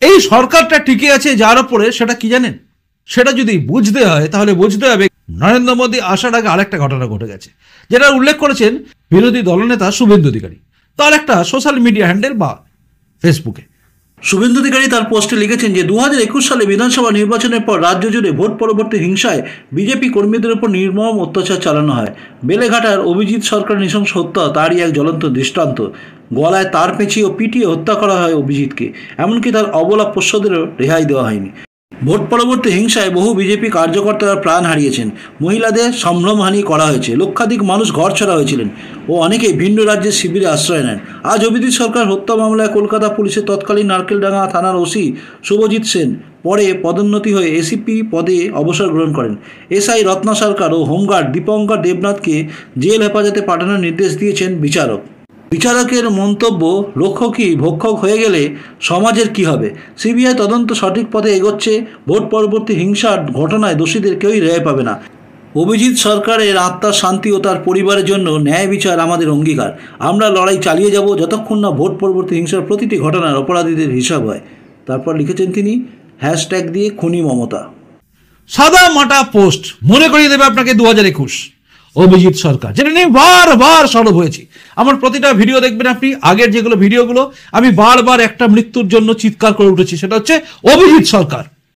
এই সরকারটা টিকে আছে যার উপরে, সেটা কি জানেন? সেটা যদি বুঝতে হয় তাহলে বুঝতে হবে নরেন্দ্র মোদী আসার আগে আরেকটা ঘটনা ঘটে গেছে, যেটা উল্লেখ করেছেন বিরোধী দলনেতা শুভেন্দু অধিকারী তার একটা সোশ্যাল মিডিয়া হ্যান্ডেল বা ফেসবুকে। শুভেন্দু অধিকারী তার পোস্টে লিখেছেন যে 2021 সালে বিধানসভা নির্বাচনের পর রাজ্য জুড়ে ভোট পরবর্তী হিংসায় বিজেপি কর্মীদের উপর নির্মম অত্যাচার চালানো হয়। বেলেঘাটার অভিজিৎ সরকার নৃশংস হত্যা তারই এক জ্বলন্ত দৃষ্টান্ত। গলায় তার পেঁচিয়ে ও পিটিয়ে হত্যা করা হয় অভিজিৎকে, এমনকি তার অবলা পোষ্যদেরও রেহাই দেওয়া হয়নি। ভোট পরবর্তী হিংসায় বহু বিজেপি কার্যকর্তারা প্রাণ হারিয়েছেন, মহিলাদের সম্ভ্রমহানি করা হয়েছে, লক্ষাধিক মানুষ ঘরছাড়া হয়েছিলেন ও অনেকেই ভিন্ন রাজ্যের শিবিরে আশ্রয় নেন। আজ অভিজিৎ সরকার হত্যা মামলায় কলকাতা পুলিশের তৎকালীন নারকেলডাঙ্গা থানার ওসি শুভজিৎ সেন পরে পদোন্নতি হয়ে এসিপি পদে অবসর গ্রহণ করেন। এসআই রত্না সরকার ও হোমগার্ড দীপঙ্কর দেবনাথকে জেল হেফাজতে পাঠানোর নির্দেশ দিয়েছেন বিচারক। বিচারকের মন্তব্য, রক্ষকই ভক্ষক হয়ে গেলে সমাজের কি হবে? সিবিআই তদন্ত সঠিক পথে এগোচ্ছে। ভোট পরবর্তী হিংসার ঘটনায় দোষীদের কেউই রেহাই পাবে না। অভিজিৎ সরকারের আত্মার শান্তি ও তার পরিবারের জন্য ন্যায় বিচার আমাদের অঙ্গীকার। আমরা লড়াই চালিয়ে যাব যতক্ষণ না ভোট পরবর্তী হিংসার প্রতিটি ঘটনার অপরাধীদের হিসাব হয়। তারপর লিখেছেন তিনি হ্যাশট্যাগ দিয়ে খুনি মমতা। সাদা মাটা পোস্ট মনে করিয়ে দেবে আপনাকে 2021 অভিজিৎ সরকার, যেটা নিয়ে বারবার সরব হয়েছি। আমার প্রতিটা ভিডিও দেখবেন আপনি, আগের যেগুলো ভিডিওগুলো আমি বারবার একটা মৃত্যুর জন্য চিৎকার করে উঠেছি, সেটা হচ্ছে অভিজিৎ সরকার।